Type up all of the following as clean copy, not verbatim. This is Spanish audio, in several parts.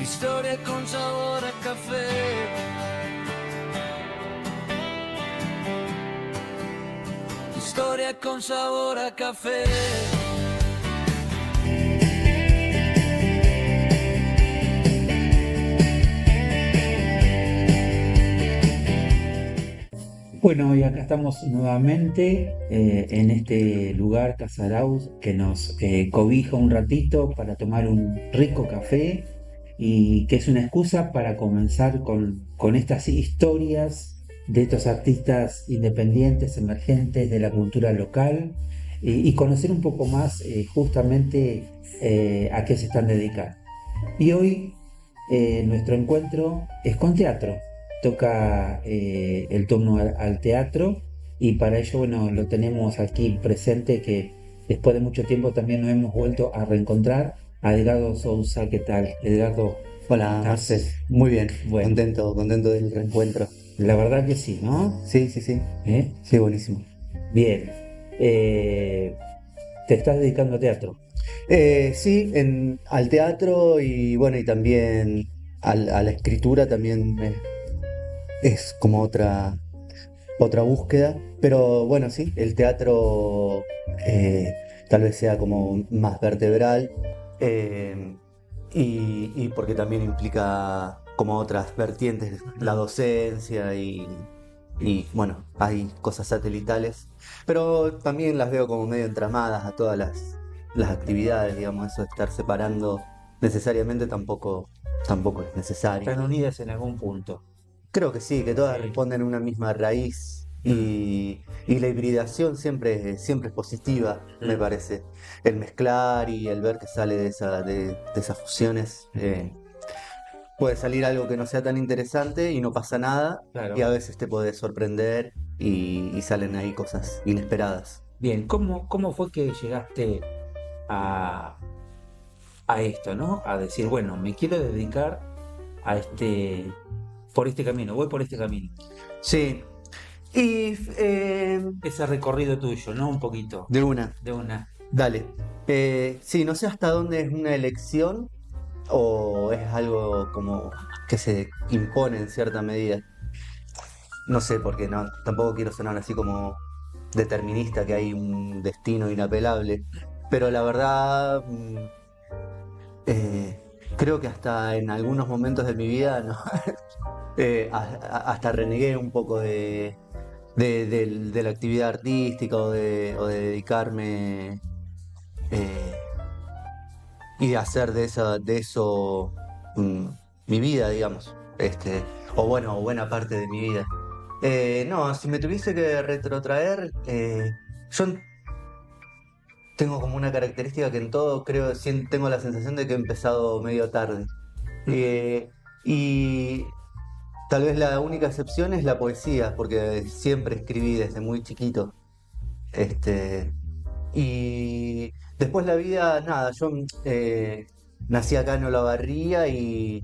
Historia con sabor a café. Historia con sabor a café. Bueno, y acá estamos nuevamente en este lugar, Casa Arauz, que nos cobija un ratito para tomar un rico café y que es una excusa para comenzar con estas historias de estos artistas independientes, emergentes de la cultura local y conocer un poco más justamente a qué se están dedicando. Y hoy nuestro encuentro es con teatro. Toca el turno al teatro y para ello, bueno, lo tenemos aquí presente que después de mucho tiempo también nos hemos vuelto a reencontrar a Edgardo Sousa. ¿Qué tal, Edgardo? Hola, ¿Estás? Marce. Muy bien, Bueno, contento del reencuentro. la verdad que sí, ¿no? Sí, sí, sí. ¿Eh? Sí, buenísimo. Bien. Eh, ¿Te estás dedicando a teatro? Sí, al teatro y bueno, y también a la escritura también es como otra búsqueda. Pero bueno, sí, el teatro tal vez sea como más vertebral eh, y porque también implica como otras vertientes, la docencia y bueno, hay cosas satelitales, pero también las veo como medio entramadas a todas las actividades, digamos, eso de estar separando necesariamente tampoco es necesario. Están unidas en algún punto. Creo que sí, que todas Sí. responden a una misma raíz Mm, y la hibridación siempre es positiva, me mm. parece. El mezclar y el ver que sale de esas fusiones. Puede salir algo que no sea tan interesante y no pasa nada, y Claro. a veces te puede sorprender y salen ahí cosas inesperadas. Bien, ¿cómo fue que llegaste a, a esto, ¿no? A decir, bueno, me quiero dedicar a por este camino, voy por este camino. Sí, y Ese recorrido tuyo, ¿no? Un poquito, de una, de una. dale. Sí, no sé hasta dónde es una elección o es algo como que se impone en cierta medida. No sé, porque no, tampoco quiero sonar así como determinista, que hay un destino inapelable, pero la verdad eh, creo que hasta en algunos momentos de mi vida no, hasta renegué un poco de la actividad artística o de dedicarme eh, y de hacer de eso mm, mi vida, digamos, o bueno, buena parte de mi vida. No, si me tuviese que retrotraer, yo tengo como una característica que en todo creo, tengo la sensación de que he empezado medio tarde. Eh, y tal vez la única excepción es la poesía, porque siempre escribí desde muy chiquito. Este, y después la vida, nada, yo nací acá en Olavarría y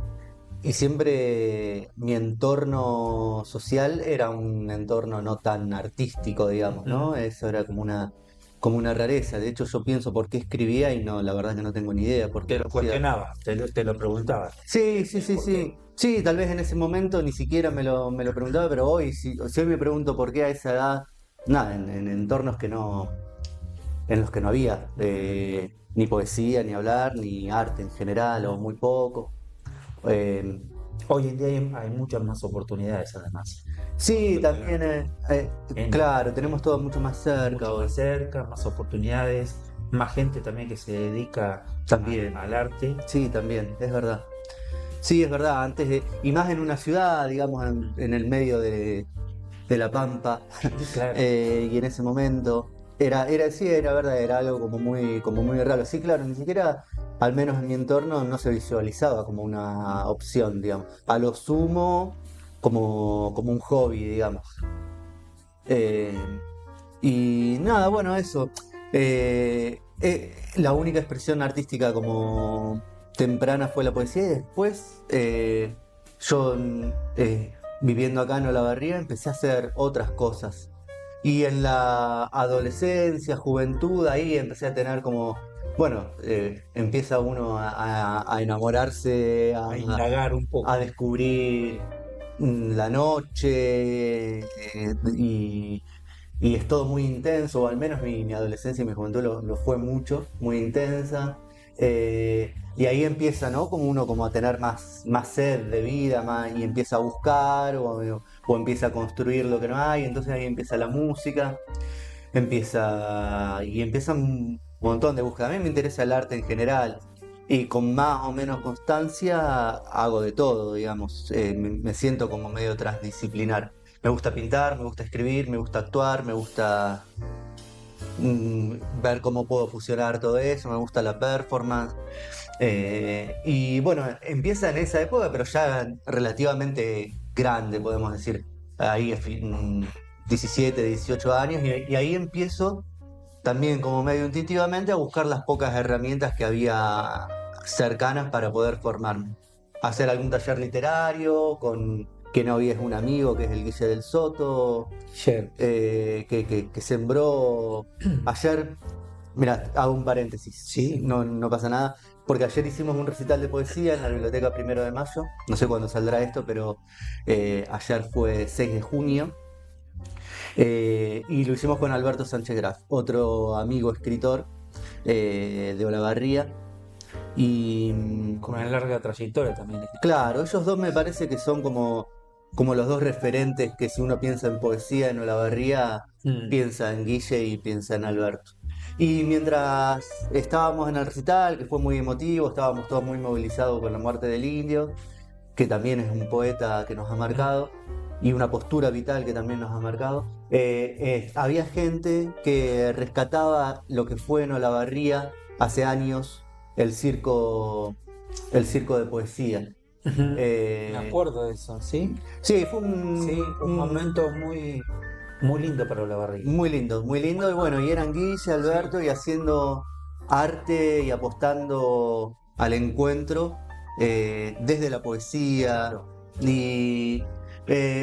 siempre mi entorno social era un entorno no tan artístico, digamos, Mm. ¿no? Eso era como una rareza. De hecho, yo pienso por qué escribía y no, la verdad que no tengo ni idea por qué Te lo lo hacía. cuestionabas, te lo preguntabas. Sí, sí, sí, ¿Por qué? sí. Sí, tal vez en ese momento ni siquiera me lo preguntaba, pero hoy, si hoy me pregunto por qué a esa edad, nada, en entornos en los que no había ni poesía, ni hablar, ni arte en general, o muy poco. Eh, Hoy en día hay muchas más oportunidades, además. sí, también, En claro, tenemos todo mucho más cerca mucho hoy. más cerca, más oportunidades, más gente también que se dedica También, al arte. sí, también, es verdad. Sí, es verdad, y más en una ciudad, digamos, en el medio de la Pampa, Y claro, y en ese momento sí, era verdad, era algo como muy raro. Sí, claro, ni siquiera, al menos en mi entorno, no se visualizaba como una opción, digamos. A lo sumo, como un hobby, digamos. Eh, y nada, bueno, eso. La única expresión artística como temprana fue la poesía y después yo, viviendo acá en Olavarría, empecé a hacer otras cosas. Y en la adolescencia, juventud, ahí empecé a tener como bueno, empieza uno a enamorarse, A indagar un a poco. descubrir la noche, y es todo muy intenso, o al menos mi adolescencia y mi juventud lo fue mucho, muy intensa. Y ahí empieza, ¿no? Como uno como a tener más sed de vida, y empieza a buscar o empieza a construir lo que no hay, entonces ahí empieza la música, empieza un montón de búsqueda. A mí me interesa el arte en general y con más o menos constancia hago de todo, digamos. Me siento como medio transdisciplinar. Me gusta pintar, me gusta escribir, me gusta actuar, me gusta ver cómo puedo fusionar todo eso, me gusta la performance. Y bueno, empieza en esa época, pero ya relativamente grande, podemos decir. Ahí, 17, 18 años, y ahí empiezo también como medio intuitivamente a buscar las pocas herramientas que había cercanas para poder formarme. Hacer algún taller literario con quien hoy es un amigo, que es el Guille del Soto, Ayer. que sembró ayer. Mira, hago un paréntesis, Sí. no pasa nada, porque ayer hicimos un recital de poesía en la Biblioteca 1 de Mayo, no sé cuándo saldrá esto, pero ayer fue 6 de junio, y lo hicimos con Alberto Sánchez Graf, otro amigo escritor de Olavarría, y Con una larga trayectoria también. claro, ellos dos me parece que son como los dos referentes que si uno piensa en poesía en Olavarría, Mm. piensa en Guille y piensa en Alberto. Y mientras estábamos en el recital, que fue muy emotivo, estábamos todos muy movilizados con la muerte del indio, que también es un poeta que nos ha marcado, y una postura vital que también nos ha marcado, había gente que rescataba lo que fue en Olavarría hace años el circo, el circo de poesía. Ujú. Me Eh, acuerdo de eso, ¿sí? sí, fue Sí, un momento muy lindo para la barriga. muy lindo, y bueno, y eran Guille, Alberto, y haciendo arte y apostando al encuentro desde la poesía. Claro. Y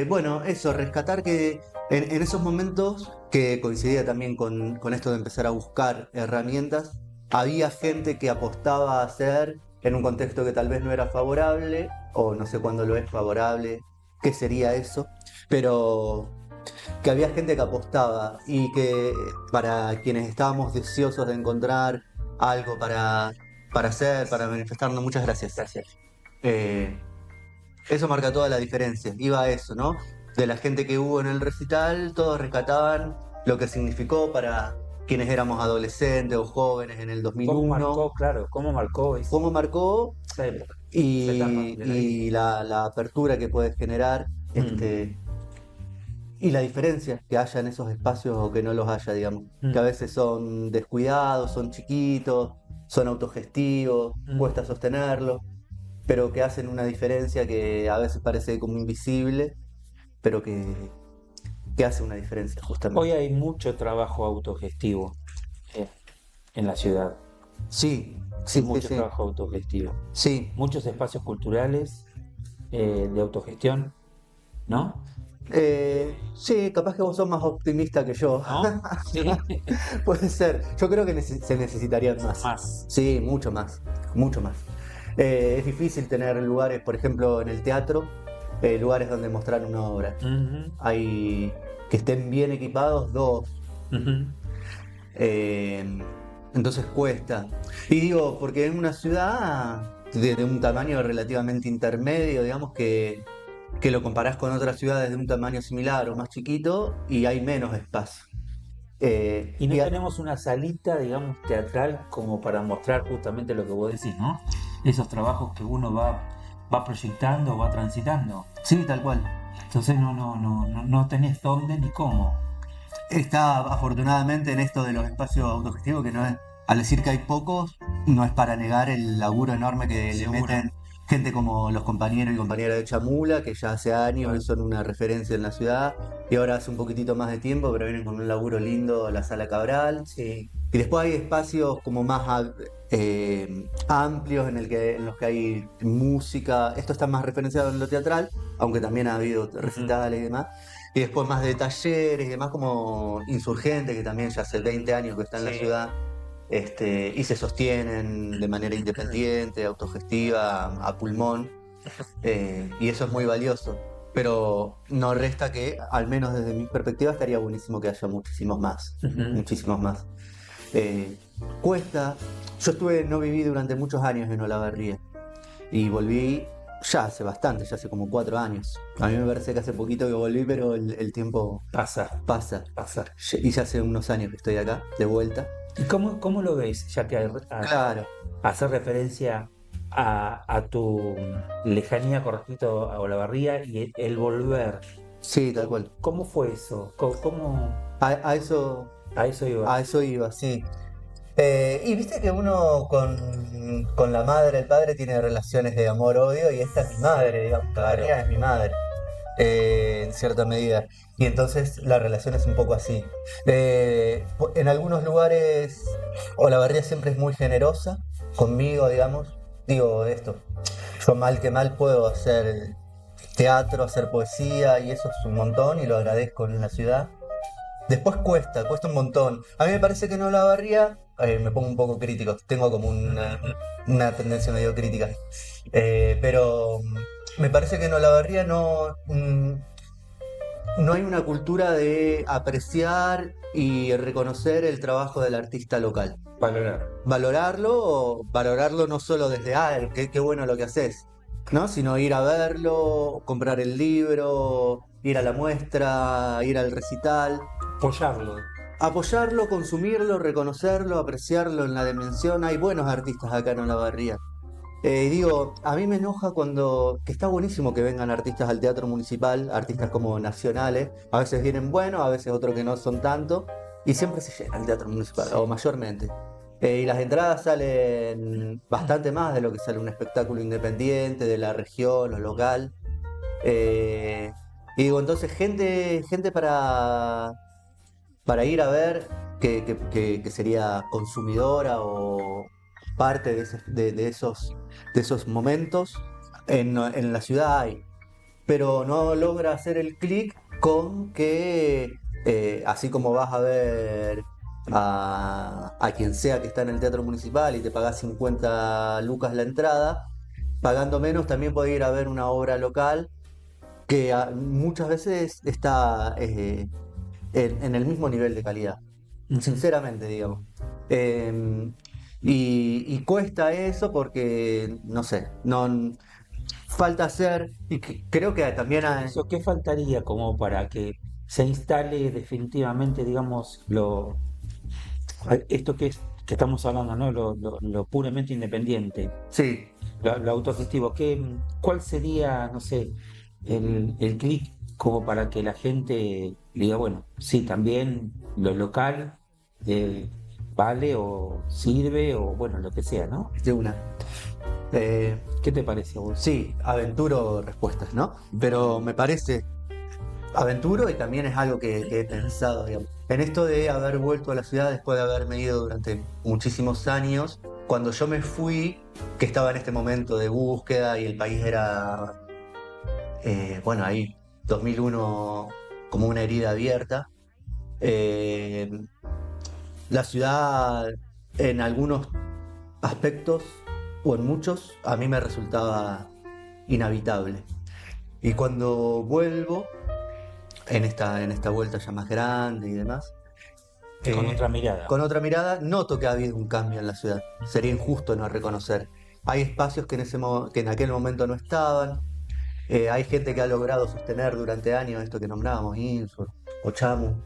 bueno, eso, rescatar que en esos momentos, que coincidía también con esto de empezar a buscar herramientas, había gente que apostaba a hacer en un contexto que tal vez no era favorable, o no sé cuándo lo es favorable, qué sería eso, pero que había gente que apostaba y que para quienes estábamos deseosos de encontrar algo para hacer, para manifestarnos, muchas gracias. Gracias. Eh, Eso marca toda la diferencia. Iba a eso, ¿no? De la gente que hubo en el recital, todos rescataban lo que significó para quienes éramos adolescentes o jóvenes en el ¿Cómo 2001, marcó, claro, cómo marcó cómo marcó esa época, esa etapa de la vida? y la apertura que puede generar, y la diferencia que haya en esos espacios o que no los haya, digamos. Mm. Que a veces son descuidados, son chiquitos, son autogestivos, cuesta sostenerlos, pero que hacen una diferencia que a veces parece como invisible, pero que hace una diferencia justamente. Hoy hay mucho trabajo autogestivo eh, en la ciudad, Sí, sí, sí, mucho sí. trabajo autogestivo, Sí. muchos espacios culturales de autogestión, ¿no? Sí, capaz que vos sos más optimista que yo. ¿No? Sí, Puede ser. Yo creo que se necesitarían más. más. Sí, mucho más. Mucho más. Es difícil tener lugares, por ejemplo, en el teatro, lugares donde mostrar una obra. Ujú, Hay que estén bien equipados, dos. ujú. Eh, entonces cuesta. Y digo, porque es una ciudad de un tamaño relativamente intermedio, digamos que lo comparás con otras ciudades de un tamaño similar o más chiquito y hay menos espacio. Y no Y tenemos una salita, digamos, teatral como para mostrar justamente lo que vos decís, ¿no? Esos trabajos que uno va proyectando, va transitando. sí, tal cual. Entonces no tenés dónde ni cómo. Está afortunadamente en esto de los espacios autogestivos, que no es, al decir que hay pocos, no es para negar el laburo enorme que le Seguro. meten gente como los compañeros y compañeras de Chamula, que ya hace años son una referencia en la ciudad, y ahora hace un poquitito más de tiempo, pero vienen con un laburo lindo, la Sala Cabral. Sí. Y después hay espacios como más amplios en los que hay música. Esto está más referenciado en lo teatral, aunque también ha habido recitales y demás. Y después más de talleres y demás, como Insurgente, que también ya hace 20 años que está en la Sí. ciudad. y se sostienen de manera independiente, autogestiva, a pulmón, y eso es muy valioso. Pero no resta que, al menos desde mi perspectiva, estaría buenísimo que haya muchísimos más. Eh, Cuesta. No viví durante muchos años en Olavarría y volví ya hace bastante, ya hace como 4 años. A mí me parece que hace poquito que volví, pero el tiempo Pasa. pasa. Y ya hace unos años que estoy acá, de vuelta. ¿Y cómo lo ves? Ya que Claro, hacer referencia a tu lejanía con respecto a Olavarría y el volver. sí, tal cual. ¿Cómo fue eso? A eso, A eso iba. a eso iba, sí. Y viste que uno con la madre, el padre, tiene relaciones de amor-odio, y esta es mi madre, digamos, Olavarría es mi madre, en cierta medida. Y entonces la relación es un poco así. En algunos lugares, Olavarría siempre es muy generosa conmigo, digamos. Digo esto, yo mal que mal puedo hacer teatro, hacer poesía, y eso es un montón, y lo agradezco en la ciudad. Después cuesta un montón. A mí me parece que en Olavarría, me pongo un poco crítico, tengo como una tendencia medio crítica. Pero me parece que en Olavarría no hay una cultura de apreciar y reconocer el trabajo del artista local. Valorar. Valorarlo no solo desde, qué bueno lo que haces, ¿no? Sino ir a verlo, comprar el libro, ir a la muestra, ir al recital. Apoyarlo, consumirlo, reconocerlo, apreciarlo en la dimensión. Hay buenos artistas acá en Olavarría. A mí me enoja que está buenísimo que vengan artistas al Teatro Municipal, artistas como nacionales. A veces vienen buenos, a veces otros que no son tanto. Y siempre se llena el Teatro Municipal, o mayormente. Y las entradas salen bastante más de lo que sale un espectáculo independiente, de la región o local. Entonces gente para ir a ver, que sería consumidora o parte de esos momentos, en la ciudad hay, pero no logra hacer el clic con que, así como vas a ver a quien sea que está en el Teatro Municipal y te pagás 50 lucas la entrada, pagando menos también podés ir a ver una obra local que muchas veces está en el mismo nivel de calidad, sinceramente, digamos. Y cuesta eso porque, no sé, falta hacer, y creo que también hay... Eso, ¿qué faltaría como para que se instale definitivamente, digamos, esto que estamos hablando, ¿no? Lo puramente independiente, Sí, lo autogestivo? ¿Cuál sería, no sé, el clic como para que la gente diga, bueno, sí, también lo local vale o sirve o bueno, lo que sea, ¿no? de una. ¿Qué te parece a vos? Sí, aventuro respuestas, ¿no? Pero me parece aventuro, y también es algo que he pensado, digamos. En esto de haber vuelto a la ciudad después de haberme ido durante muchísimos años, cuando yo me fui, que estaba en este momento de búsqueda y el país era, ahí, 2001, como una herida abierta. eh, la ciudad, en algunos aspectos, o en muchos, a mí me resultaba inhabitable. Y cuando vuelvo, en esta vuelta ya más grande y demás, Con otra mirada. con otra mirada, noto que ha habido un cambio en la ciudad. Sería injusto no reconocer. Hay espacios que en aquel momento no estaban. Hay gente que ha logrado sostener durante años esto que nombrábamos, Insur o Chamu.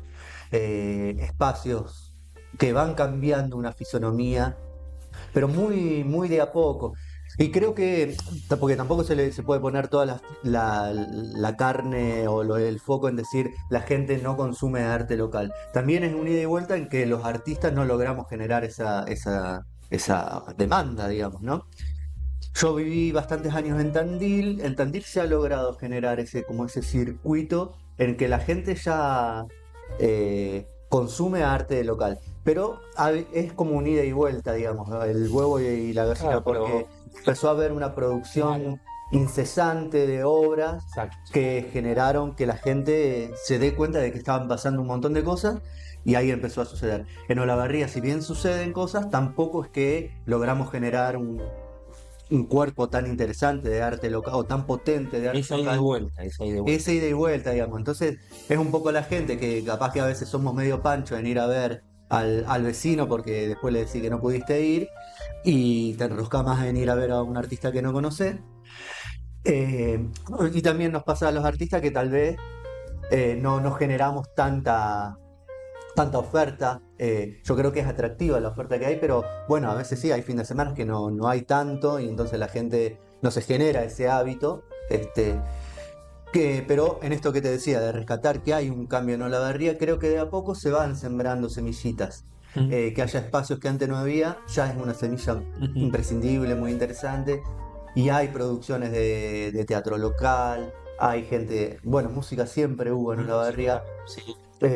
Espacios que van cambiando una fisonomía, pero muy, muy de a poco. Y creo que, porque tampoco se puede poner toda la carne o el foco en decir la gente no consume arte local. También es un ida y vuelta en que los artistas no logramos generar esa demanda, digamos, ¿no? Yo viví bastantes años en Tandil. En Tandil se ha logrado generar ese circuito en que la gente ya consume arte local. Pero es como un ida y vuelta, digamos, ¿no? El huevo y la gallina, Claro, pero- porque empezó a haber una producción incesante de obras Exacto. que generaron que la gente se dé cuenta de que estaban pasando un montón de cosas, y ahí empezó a suceder. En Olavarría, si bien suceden cosas, tampoco es que logramos generar un cuerpo tan interesante de arte local o tan potente de arte Esa ida y local. vuelta, esa ida y vuelta. Esa ida y vuelta, digamos. Entonces, es un poco la gente que capaz que a veces somos medio pancho en ir a ver al vecino porque después le decís que no pudiste ir y te enrosca más en ir a ver a un artista que no conoces. Y también nos pasa a los artistas que tal vez no generamos tanta oferta. Yo creo que es atractiva la oferta que hay, pero bueno, a veces sí, hay fin de semana que no hay tanto y entonces la gente no se genera ese hábito. Pero en esto que te decía, de rescatar que hay un cambio en Olavarría, creo que de a poco se van sembrando semillitas. Que haya espacios que antes no había, ya es una semilla imprescindible, muy interesante. Y hay producciones de teatro local, hay gente, bueno, música siempre hubo en Olavarría, Sí.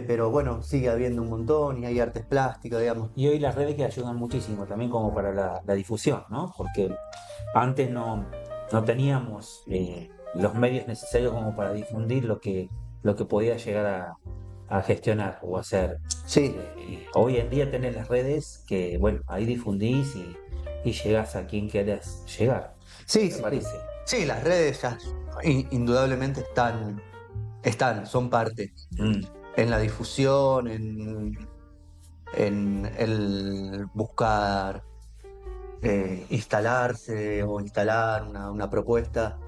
pero bueno, sigue habiendo un montón y hay artes plásticas, digamos. Y hoy las redes que ayudan muchísimo también como para la difusión, ¿no? Porque antes no teníamos los medios necesarios como para difundir lo que podía llegar a gestionar o hacer. Sí, Hoy en día tenés las redes que, bueno, ahí difundís y llegás a quien querés llegar, sí, me sí. parece. Sí, las redes ya indudablemente son parte Mm. en la difusión, en el buscar instalarse o instalar una propuesta.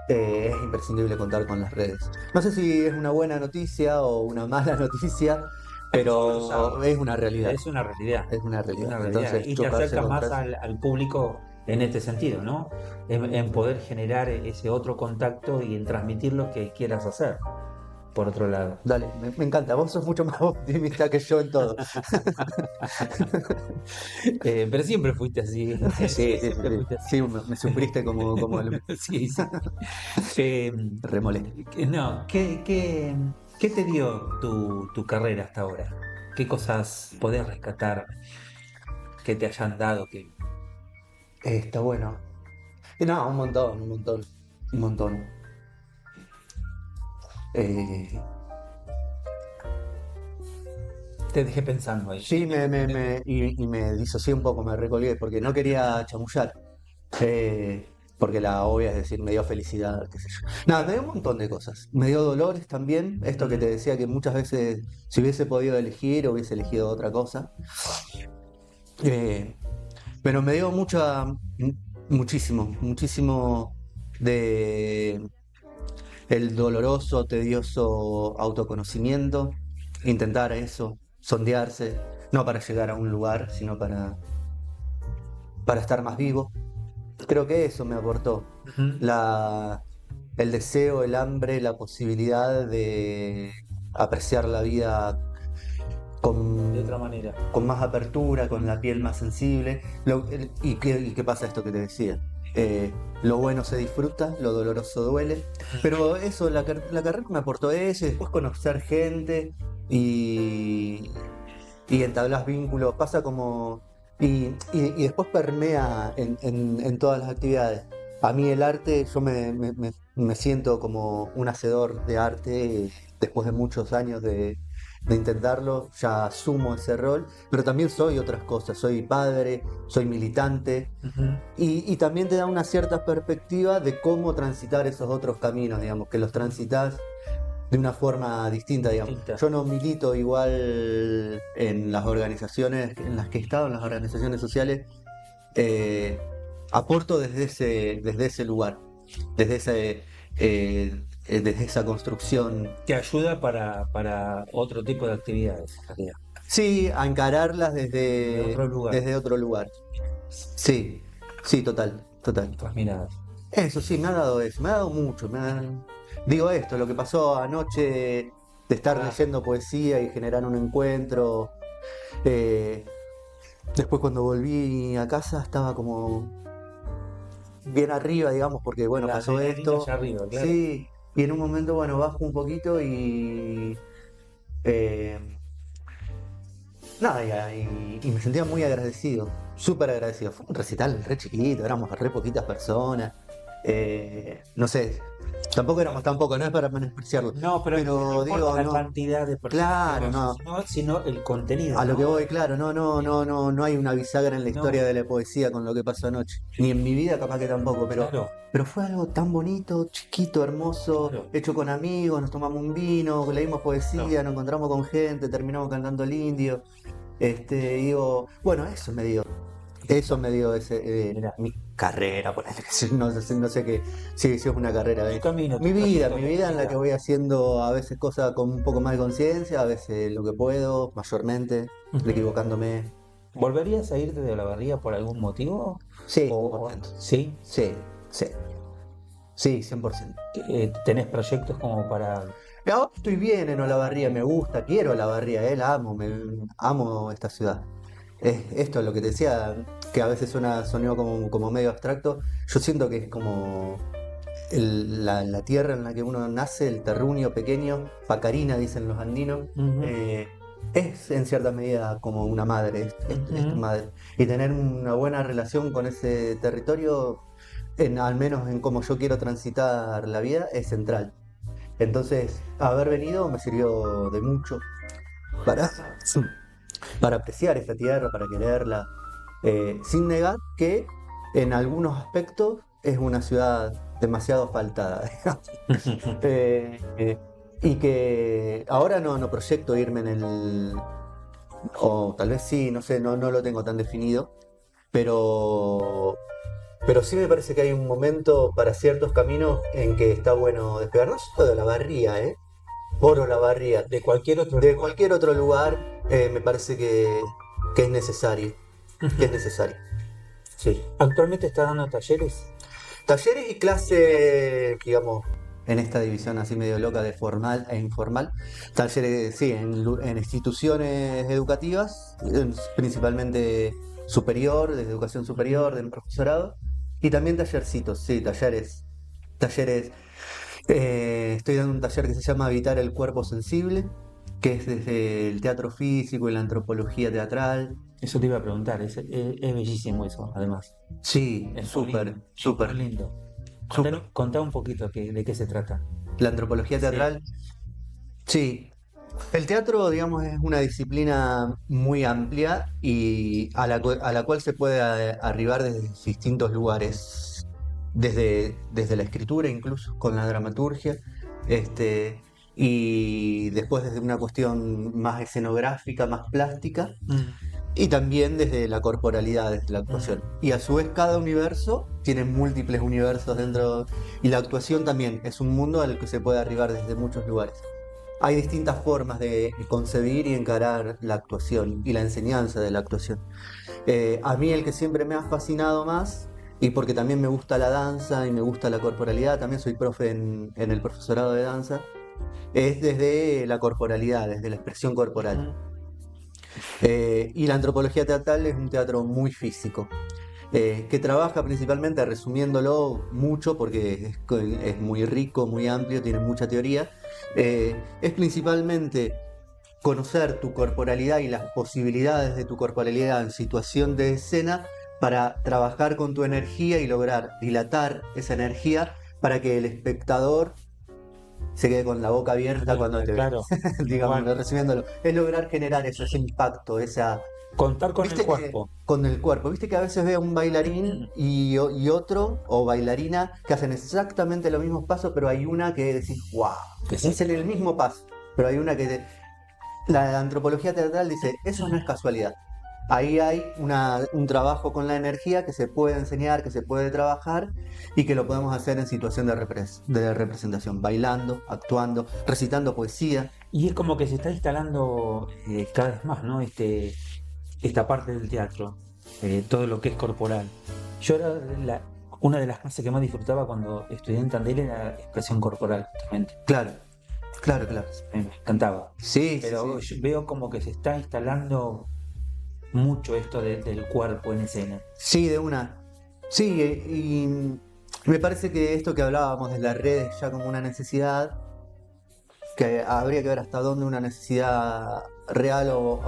Es imprescindible contar con las redes. No sé si es una buena noticia o una mala noticia, pero es una realidad. Es una realidad. Es una Es realidad. una realidad. Entonces, Y te chocarse acerca más contra al público en este sentido, ¿no? En poder generar ese otro contacto y en transmitir lo que quieras hacer, por otro lado. Dale, me encanta. Vos sos mucho más optimista que yo en todo. Pero siempre fuiste así. Sí, Siempre fuiste así. Sí, me sufriste como alumno. Sí, sí. Eh, Remolé. no, ¿qué te dio tu carrera hasta ahora? ¿Qué cosas podés rescatar que te hayan dado? Está bueno. No, un montón. Eh, Te dejé pensando ahí. sí, y me disocié un poco, me recolgué, porque no quería chamullar. Porque la obvia es decir, me dio felicidad, qué sé yo. Nada, me dio un montón de cosas. Me dio dolores también. Esto que te decía que muchas veces, si hubiese podido elegir, hubiese elegido otra cosa. Eh, pero me dio muchísimo de el doloroso, tedioso autoconocimiento, intentar eso, sondearse, no para llegar a un lugar, sino para estar más vivo. Creo que eso me aportó Ujú. el deseo, el hambre, la posibilidad de apreciar la vida De otra manera. con más apertura, con la piel más sensible. ¿Y qué pasa esto que te decía? Lo bueno se disfruta, lo doloroso duele. Pero eso, la carrera me aportó eso, y después conocer gente y, y entablas vínculos, pasa como... y después permea en todas las actividades. A mí el arte, yo me siento como un hacedor de arte después de muchos años de intentarlo, ya asumo ese rol, pero también soy otras cosas, soy padre, soy militante, Ujú. y también te da una cierta perspectiva de cómo transitar esos otros caminos, digamos, que los transitas de una forma distinta, digamos. Distinta. Yo no milito igual en las organizaciones en las que he estado, en las organizaciones sociales, aporto desde ese lugar, desde esa construcción. Te ayuda para otro tipo de actividades, en realidad. Sí, a encararlas De otro lugar. desde otro lugar. Sí, sí, total. Otras miradas. Eso sí, me ha dado eso, me ha dado mucho. Digo esto, lo que pasó anoche de estar leyendo poesía y generar un encuentro. Después cuando volví a casa estaba como bien arriba, digamos, porque bueno, La pasó adrenalina esto. allá arriba, claro. Sí, y en un momento, bueno, bajo un poquito y... eh, nada, y me sentía muy agradecido, súper agradecido. Fue un recital re chiquito, éramos re poquitas personas. No sé, Tampoco, no es para menospreciarlo. No, pero no Pero digo, importa la no, cantidad de personas claro, que no. vayan, sino el contenido, A lo que ¿no? voy, claro, no hay una bisagra en la historia No, de la poesía con lo que pasó anoche. Ni en mi vida capaz que tampoco, claro, pero fue algo tan bonito, chiquito, hermoso, claro, hecho con amigos, nos tomamos un vino, leímos claro. poesía, nos encontramos con gente, terminamos cantando el indio. Digo, bueno, eso me dio Mirá, mi carrera, ponele, no sé qué, sí, sí es una carrera. tu Mi trayectoria, tu vida en la que vida. voy haciendo a veces cosas con un poco más de conciencia, a veces lo que puedo, mayormente, Ujú. equivocándome. ¿Volverías a irte de Olavarría por algún motivo? Sí, ¿O 100%. sí? Sí, sí, sí, 100%. ¿Tenés proyectos como para... Y ahora estoy bien en Olavarría, me gusta, quiero Olavarría, la amo, amo esta ciudad. Esto es lo que te decía, que a veces sonido como medio abstracto. Yo siento que es como la tierra en la que uno nace, el terruño pequeño, pacarina, dicen los andinos, Ujú, es en cierta medida como una madre, es tu ujú. madre. Y tener una buena relación con ese territorio, al menos en cómo yo quiero transitar la vida, es central. Entonces, haber venido me sirvió de mucho para, para apreciar esta tierra, para quererla, sin negar que en algunos aspectos es una ciudad demasiado faltada, digamos. Y que ahora no proyecto irme o tal vez sí, no sé, no lo tengo tan definido, pero, pero sí me parece que hay un momento para ciertos caminos en que está bueno despegar, no solo de la barría, por Olavarría, De cualquier otro de lugar. cualquier otro lugar, me parece que es necesario, que es Ujú. necesario. Sí. ¿Actualmente estás dando talleres? Talleres y clases, digamos, en esta división así medio loca de formal e informal. Talleres, sí, en instituciones educativas, principalmente superior, de educación superior, del profesorado. Y también tallercitos, sí, talleres. Estoy dando un taller que se llama Habitar el cuerpo sensible, que es desde el teatro físico y la antropología teatral. Eso te iba a preguntar, es bellísimo eso, además. Sí, Es muy lindo, súper, es muy súper, lindo. súper. Contá un poquito de qué se trata. La antropología Sí. teatral, sí. El teatro, digamos, es una disciplina muy amplia y a la cual se puede arribar desde distintos lugares, desde la escritura incluso, con la dramaturgia, este, y después desde una cuestión más escenográfica, más plástica, Mm, y también desde la corporalidad, desde la mm, actuación. Y a su vez cada universo tiene múltiples universos dentro, y la actuación también es un mundo al que se puede arribar desde muchos lugares. Hay distintas formas de concebir y encarar la actuación y la enseñanza de la actuación. A mí el que siempre me ha fascinado más, y porque también me gusta la danza y me gusta la corporalidad, también soy profe en el profesorado de danza, es desde la corporalidad, desde la expresión corporal. ujú. Y la antropología teatral es un teatro muy físico, que trabaja principalmente, resumiéndolo mucho, porque es muy rico, muy amplio, tiene mucha teoría, es principalmente conocer tu corporalidad y las posibilidades de tu corporalidad en situación de escena para trabajar con tu energía y lograr dilatar esa energía para que el espectador se quede con la boca abierta cuando te ve. Claro, Digamos, igual. resumiéndolo, es lograr generar eso, ese impacto, esa... Contar con el Viste que cuerpo. con el cuerpo, viste que a veces ve a un bailarín y otro, o bailarina, que hacen exactamente los mismos pasos, pero hay una que decís, wow, Que sí. hacen el mismo paso, pero hay una que... La antropología teatral dice, eso no es casualidad. Ahí hay un trabajo con la energía que se puede enseñar, que se puede trabajar y que lo podemos hacer en situación de representación, bailando, actuando, recitando poesía. Y es como que se está instalando cada vez más, ¿no? Esta parte del teatro, todo lo que es corporal. Yo era una de las clases que más disfrutaba cuando estudié en Tandil era expresión corporal, justamente. Claro, claro, claro. Me encantaba. Sí, sí, Pero sí. yo veo como que se está instalando mucho esto del cuerpo en escena. Sí, de una. Sí, y me parece que esto que hablábamos de las redes ya como una necesidad, que habría que ver hasta dónde una necesidad real o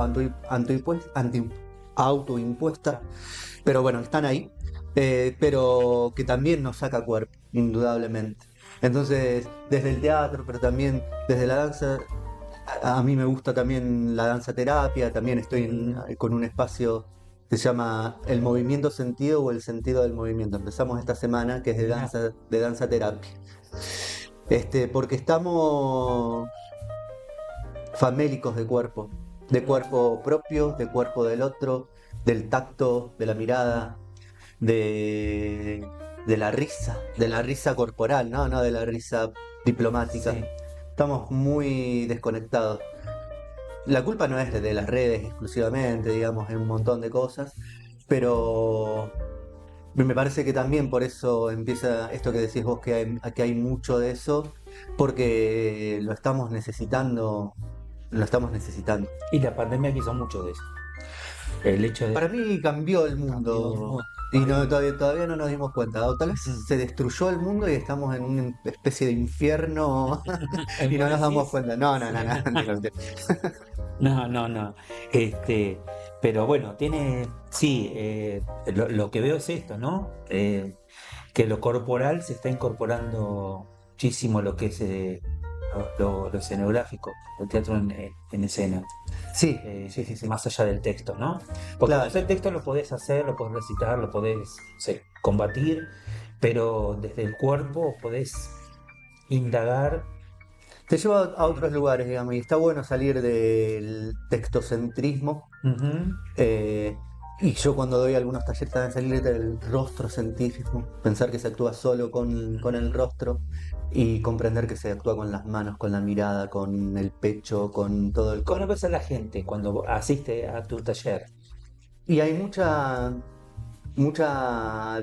autoimpuesta, pero bueno, están ahí, pero que también nos saca cuerpo, indudablemente. Entonces, desde el teatro, pero también desde la danza, a mí me gusta también la danza terapia, también estoy con un espacio que se llama El Movimiento Sentido o El Sentido del Movimiento. Empezamos esta semana, que es de danza terapia. Porque estamos famélicos de cuerpo propio, de cuerpo del otro, del tacto, de la mirada, de la risa corporal, ¿no? No de la risa diplomática. Sí. Estamos muy desconectados. La culpa no es de las redes exclusivamente, digamos, en un montón de cosas, pero me parece que también por eso empieza esto que decís vos, que hay mucho de eso, porque lo estamos necesitando, lo estamos necesitando. Y la pandemia quiso mucho de eso. El hecho de... Para mí cambió el Cambió el mundo mundo. y todavía no nos dimos cuenta. O tal vez se destruyó el mundo y estamos en una especie de infierno y no nos damos cuenta. No, mentira. No. Pero bueno, sí, lo que veo es esto, ¿no? Que lo corporal se está incorporando muchísimo lo que es lo escenográfico, el teatro en escena. Sí, Más allá del texto, ¿no? Porque Claro. vos el texto lo podés hacer, lo podés recitar, lo podés, no sé, combatir, pero desde el cuerpo podés indagar. Te lleva a otros lugares, digamos, y está bueno salir del textocentrismo. Ujú. Y yo cuando doy algunos talleres también salir del rostrocentrismo, pensar que se actúa solo con el rostro y comprender que se actúa con las manos, con la mirada, con el pecho, con todo el ¿Cómo cuerpo. ves a la gente cuando asiste a tu taller? Y hay mucha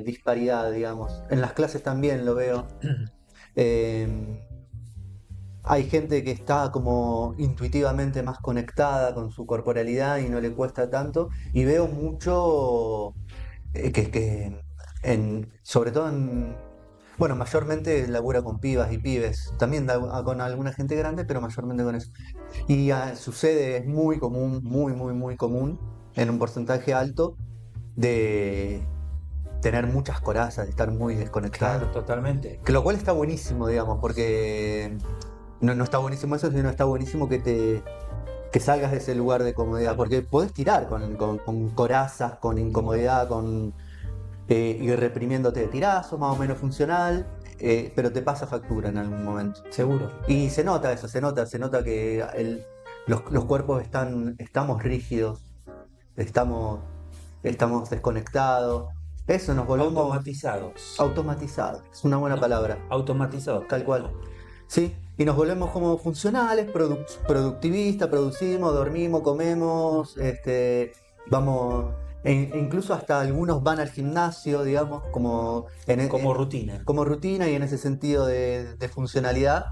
disparidad, digamos. En las clases también lo veo. Eh, Hay gente que está como intuitivamente más conectada con su corporalidad y no le cuesta tanto. Y veo mucho sobre todo bueno, mayormente labura con pibas y pibes. También con alguna gente grande, pero mayormente con eso. Y sucede, es muy común, muy común, en un porcentaje alto, de tener muchas corazas, de estar muy desconectado. Claro, totalmente. Que lo cual está buenísimo, digamos, porque no está buenísimo eso, sino está buenísimo que salgas de ese lugar de comodidad, porque podés tirar con corazas, con incomodidad, ir reprimiéndote. Tirás, sos más o menos funcional, pero te pasa factura en algún momento. Seguro. Y se nota eso, se nota que los cuerpos estamos rígidos, estamos desconectados. Eso nos volvemos Automatizados. automatizados, es una buena palabra. Automatizados. Tal cual. Sí, y nos volvemos como funcionales, productivistas, producimos, dormimos, comemos, vamos, e incluso hasta algunos van al gimnasio, digamos, Como rutina. como rutina y en ese sentido de funcionalidad.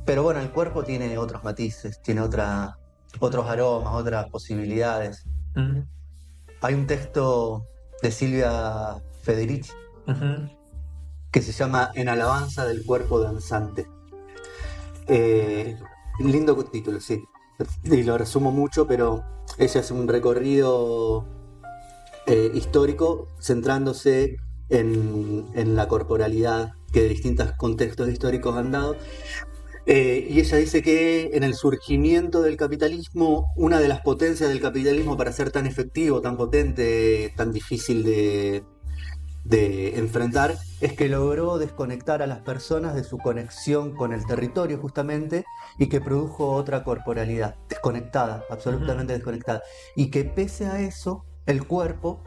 Pero bueno, el cuerpo tiene otros matices, tiene otros aromas, otras posibilidades. Ujú, Hay un texto de Silvia Federici ujú. que se llama En alabanza del cuerpo danzante. Lindo título, sí. Y lo resumo mucho, pero ella hace un recorrido histórico centrándose en la corporalidad que distintos contextos históricos han dado. Y ella dice que en el surgimiento del capitalismo, una de las potencias del capitalismo para ser tan efectivo, tan potente, tan difícil de enfrentar, es que logró desconectar a las personas de su conexión con el territorio justamente y que produjo otra corporalidad, desconectada, absolutamente desconectada. Y que pese a eso, el cuerpo,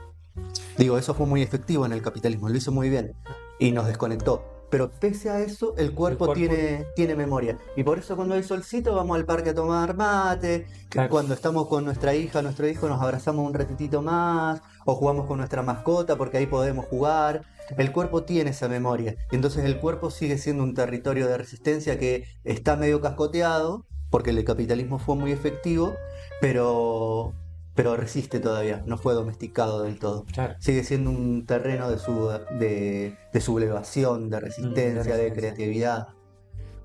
digo, eso fue muy efectivo en el capitalismo, lo hizo muy bien y nos desconectó. Pero pese a eso, el cuerpo tiene memoria. Y por eso cuando hay solcito vamos al parque a tomar mate, Claro. cuando estamos con nuestra hija, nuestro hijo, nos abrazamos un ratitito más, o jugamos con nuestra mascota porque ahí podemos jugar. El cuerpo tiene esa memoria. Y entonces el cuerpo sigue siendo un territorio de resistencia que está medio cascoteado, porque el capitalismo fue muy efectivo, pero resiste todavía, no fue domesticado del todo. Claro. Sigue siendo un terreno de sublevación, de resistencia, de resistencia. creatividad.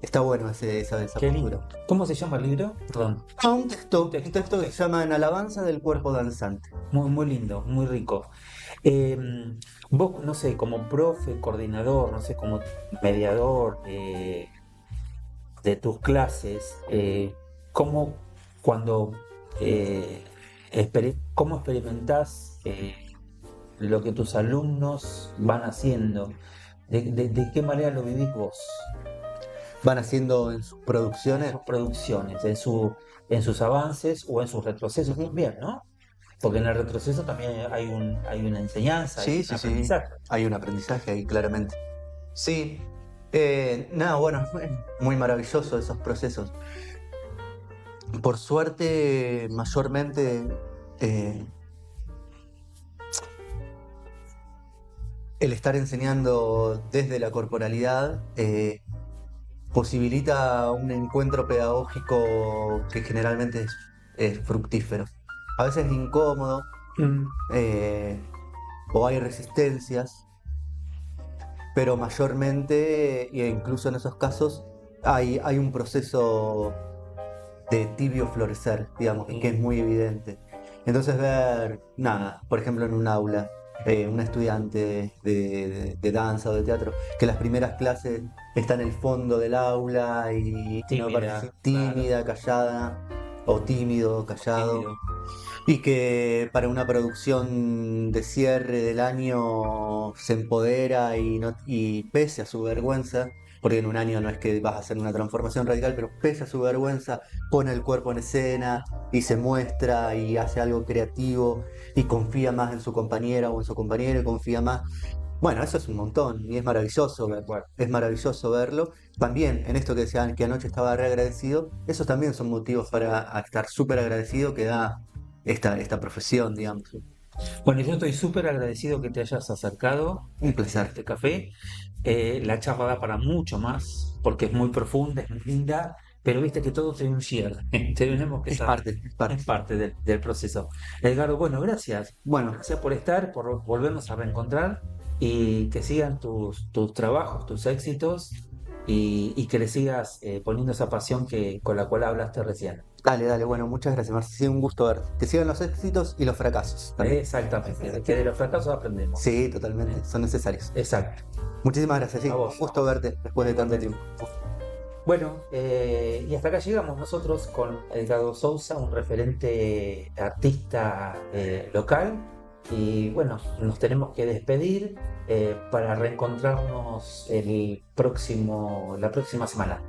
está bueno esa Qué postura. lindo. ¿Cómo se llama el libro? Perdón. Un texto que se llama En alabanza del cuerpo danzante. Muy, muy lindo, muy rico. Vos, no sé, como profe, coordinador, no sé, como mediador de tus clases, ¿cómo cuando cómo experimentás lo que tus alumnos van haciendo? ¿De qué manera lo vivís vos? Van haciendo en sus En producciones. sus producciones, en sus avances o en sus retrocesos Ujú. también, ¿no? Porque en el retroceso también hay una enseñanza, hay Sí, un sí, sí. aprendizaje. Hay un aprendizaje ahí, claramente. Sí. Nada, bueno, muy maravilloso esos procesos. Por suerte, mayormente, eh, el estar enseñando desde la corporalidad posibilita un encuentro pedagógico que generalmente es fructífero. A veces es incómodo, Mm. eh, o hay resistencias, pero mayormente, e incluso en esos casos, hay un proceso de tibio florecer, digamos, que es muy evidente. Entonces ver, nada, por ejemplo en un aula, un estudiante de danza o de teatro, que las primeras clases está en el fondo del aula y no Tímida, participa, claro, tímida, callada, o tímido, callado, tímido. y que para una producción de cierre del año se empodera y pese a su vergüenza, porque en un año no es que vas a hacer una transformación radical, pero pese a su vergüenza, pone el cuerpo en escena y se muestra y hace algo creativo y confía más en su compañera o en su compañero y confía más. Bueno, eso es un montón y Tal cual. es maravilloso verlo. También en esto que decían que anoche estaba re agradecido, esos también son motivos para estar súper agradecido que da esta profesión, digamos. Bueno, yo estoy súper agradecido que te hayas acercado Un a placer. este café. La charla da para mucho más, porque es muy profunda, es muy linda, pero viste que todo tiene un cierre. Tenemos que Es saber, parte, es parte. es parte del proceso. Edgardo, bueno, gracias. Bueno, Gracias por estar, por volvernos a reencontrar y que sigan tus trabajos, tus éxitos y que le sigas poniendo esa pasión con la cual hablaste recién. dale, dale, bueno, muchas gracias, Marci. Ha sido un gusto verte. Que sigan los éxitos y los fracasos también. Exactamente, que de los fracasos aprendemos. Sí, totalmente, son necesarios. Exacto. Muchísimas gracias, sí. A Un vos. gusto verte después de tanto Igualmente. tiempo. Bueno, y hasta acá llegamos nosotros con Edgardo Sousa, un referente artista local. Y bueno, nos tenemos que despedir para reencontrarnos la próxima semana.